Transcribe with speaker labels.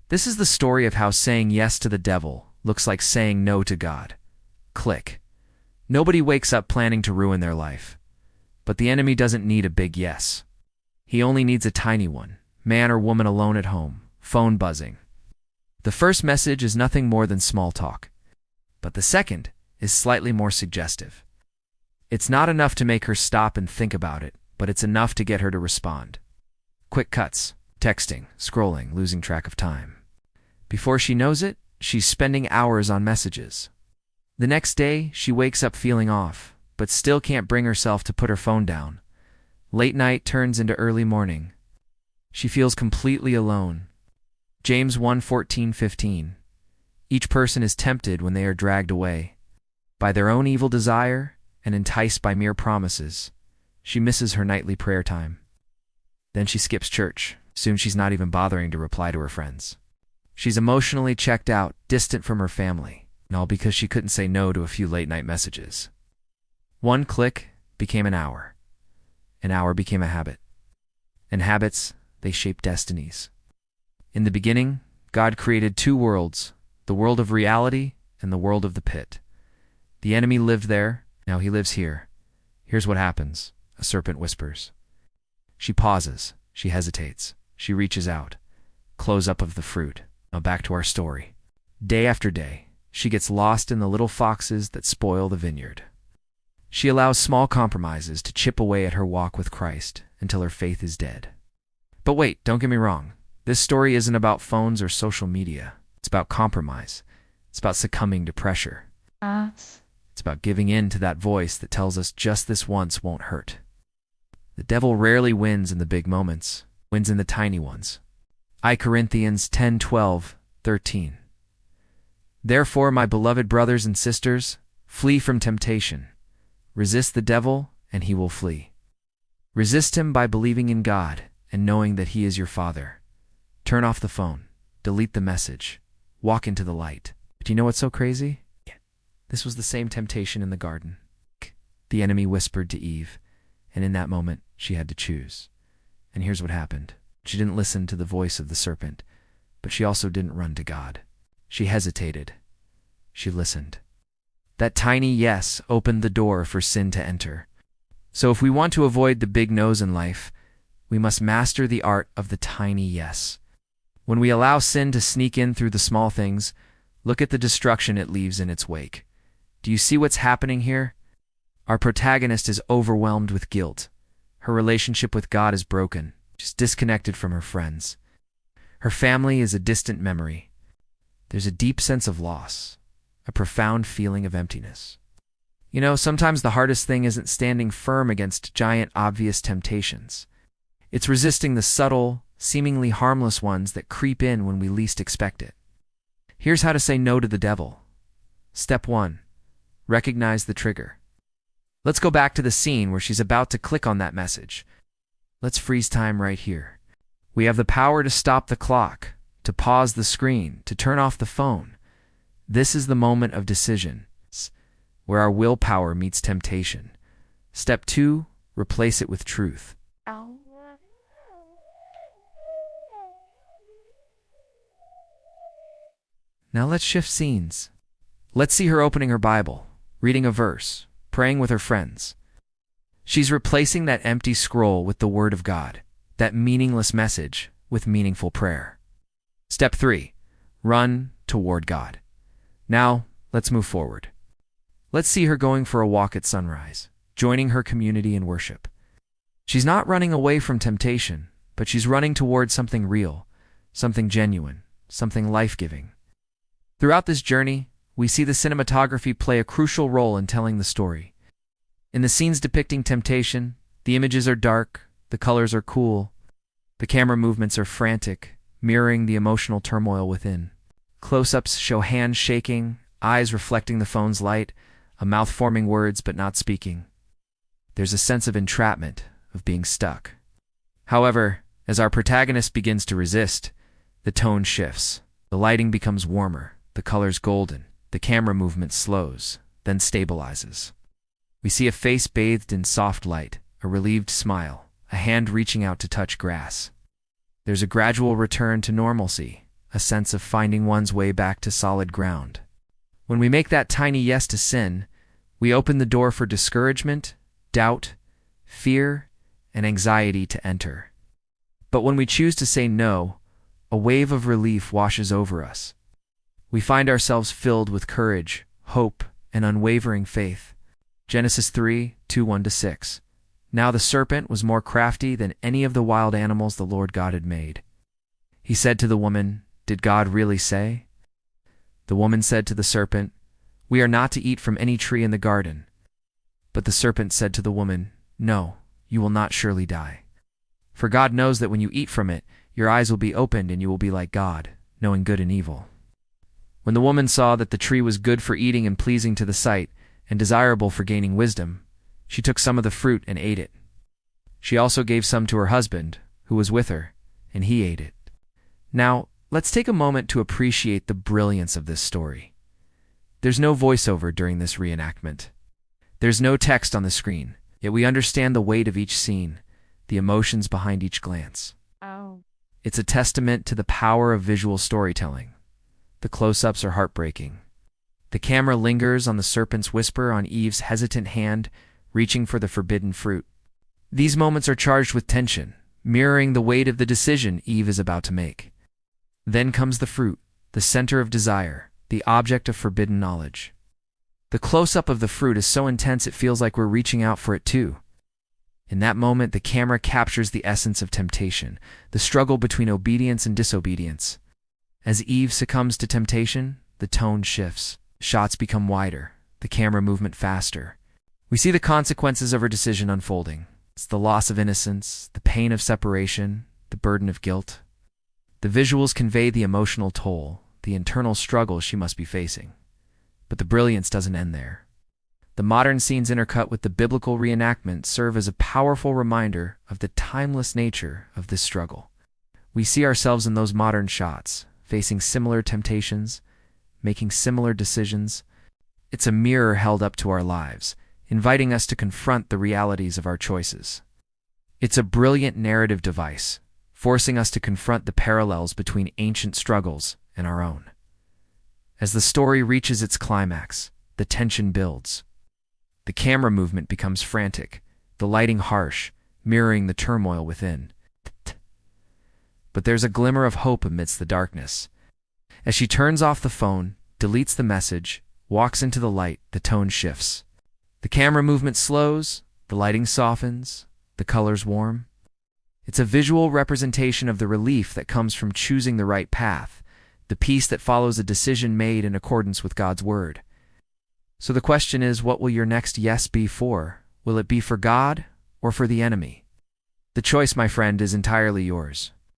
Speaker 1: This is the story of how saying yes to the devil looks like saying no to God. Click. Nobody wakes up planning to ruin their life. But the enemy doesn't need a big yes. He only needs a tiny one, man or woman alone at home, phone buzzing. The first message is nothing more than small talk. But the second is slightly more suggestive. It's not enough to make her stop and think about it, but it's enough to get her to respond. Quick cuts, texting, scrolling, losing track of time. Before she knows it, she's spending hours on messages. The next day, she wakes up feeling off, but still can't bring herself to put her phone down. Late night turns into early morning. She feels completely alone. James 1:14-15. Each person is tempted when they are dragged away by their own evil desire and enticed by mere promises. She misses her nightly prayer time. Then she skips church. Soon she's not even bothering to reply to her friends. She's emotionally checked out, distant from her family, and all because she couldn't say no to a few late-night messages. One click became an hour. An hour became a habit. And habits, they shape destinies. In the beginning, God created two worlds, the world of reality and the world of the pit. The enemy lived there, now he lives here. Here's what happens, a serpent whispers. She pauses, she hesitates, she reaches out. Close up of the fruit. Now back to our story. Day after day, she gets lost in the little foxes that spoil the vineyard. She allows small compromises to chip away at her walk with Christ until her faith is dead. But wait, don't get me wrong. This story isn't about phones or social media. It's about compromise. It's about succumbing to pressure. It's about giving in to that voice that tells us just this once won't hurt. The devil rarely wins in the big moments, wins in the tiny ones. I Corinthians 10:12-13. Therefore, my beloved brothers and sisters, flee from temptation. Resist the devil, and he will flee. Resist him by believing in God and knowing that he is your Father. Turn off the phone. Delete the message. Walk into the light. Do you know what's so crazy? This was the same temptation in the garden. The enemy whispered to Eve, and in that moment, she had to choose. And here's what happened. She didn't listen to the voice of the serpent, but she also didn't run to God. She hesitated. She listened. That tiny yes opened the door for sin to enter. So if we want to avoid the big no's in life, we must master the art of the tiny yes. When we allow sin to sneak in through the small things, look at the destruction it leaves in its wake. Do you see what's happening here? Our protagonist is overwhelmed with guilt. Her relationship with God is broken. She's disconnected from her friends. Her family is a distant memory. There's a deep sense of loss, a profound feeling of emptiness. You know, sometimes the hardest thing isn't standing firm against giant, obvious temptations. It's resisting the subtle, seemingly harmless ones that creep in when we least expect it. Here's how to say no to the devil. Step 1. Recognize the trigger. Let's go back to the scene where she's about to click on that message. Let's freeze time right here. We have the power to stop the clock, to pause the screen, to turn off the phone. This is the moment of decision, where our willpower meets temptation. Step 2. Replace it with truth. Now let's shift scenes. Let's see her opening her Bible, reading a verse, praying with her friends. She's replacing that empty scroll with the Word of God, that meaningless message with meaningful prayer. Step 3. Run toward God. Now, let's move forward. Let's see her going for a walk at sunrise, joining her community in worship. She's not running away from temptation, but she's running toward something real, something genuine, something life-giving. Throughout this journey, we see the cinematography play a crucial role in telling the story. In the scenes depicting temptation, the images are dark, the colors are cool, the camera movements are frantic, mirroring the emotional turmoil within. Close-ups show hands shaking, eyes reflecting the phone's light, a mouth forming words but not speaking. There's a sense of entrapment, of being stuck. However, as our protagonist begins to resist, the tone shifts. The lighting becomes warmer, the colors golden, the camera movement slows, then stabilizes. We see a face bathed in soft light, a relieved smile, a hand reaching out to touch grass. There's a gradual return to normalcy, a sense of finding one's way back to solid ground. When we make that tiny yes to sin, we open the door for discouragement, doubt, fear, and anxiety to enter. But when we choose to say no, a wave of relief washes over us. We find ourselves filled with courage, hope, and unwavering faith. Genesis 3:1-6. Now the serpent was more crafty than any of the wild animals the Lord God had made. He said to the woman, "Did God really say?" The woman said to the serpent, "We are not to eat from any tree in the garden." But the serpent said to the woman, "No, you will not surely die. For God knows that when you eat from it, your eyes will be opened and you will be like God, knowing good and evil." When the woman saw that the tree was good for eating and pleasing to the sight, and desirable for gaining wisdom, she took some of the fruit and ate it. She also gave some to her husband, who was with her, and he ate it. Now, let's take a moment to appreciate the brilliance of this story. There's no voiceover during this reenactment. There's no text on the screen, yet we understand the weight of each scene, the emotions behind each glance.
Speaker 2: Oh.
Speaker 1: It's a testament to the power of visual storytelling. The close-ups are heartbreaking. The camera lingers on the serpent's whisper on Eve's hesitant hand, reaching for the forbidden fruit. These moments are charged with tension, mirroring the weight of the decision Eve is about to make. Then comes the fruit, the center of desire, the object of forbidden knowledge. The close-up of the fruit is so intense it feels like we're reaching out for it too. In that moment, the camera captures the essence of temptation, the struggle between obedience and disobedience. As Eve succumbs to temptation, the tone shifts. Shots become wider, the camera movement faster. We see the consequences of her decision unfolding. It's the loss of innocence, the pain of separation, the burden of guilt. The visuals convey the emotional toll, the internal struggle she must be facing. But the brilliance doesn't end there. The modern scenes intercut with the biblical reenactment serve as a powerful reminder of the timeless nature of this struggle. We see ourselves in those modern shots, facing similar temptations, making similar decisions. It's a mirror held up to our lives, inviting us to confront the realities of our choices. It's a brilliant narrative device, forcing us to confront the parallels between ancient struggles and our own. As the story reaches its climax, the tension builds. The camera movement becomes frantic, the lighting harsh, mirroring the turmoil within. But there's a glimmer of hope amidst the darkness. As she turns off the phone, deletes the message, walks into the light, the tone shifts. The camera movement slows, the lighting softens, the colors warm. It's a visual representation of the relief that comes from choosing the right path, the peace that follows a decision made in accordance with God's word. So the question is, what will your next yes be for? Will it be for God or for the enemy? The choice, my friend, is entirely yours.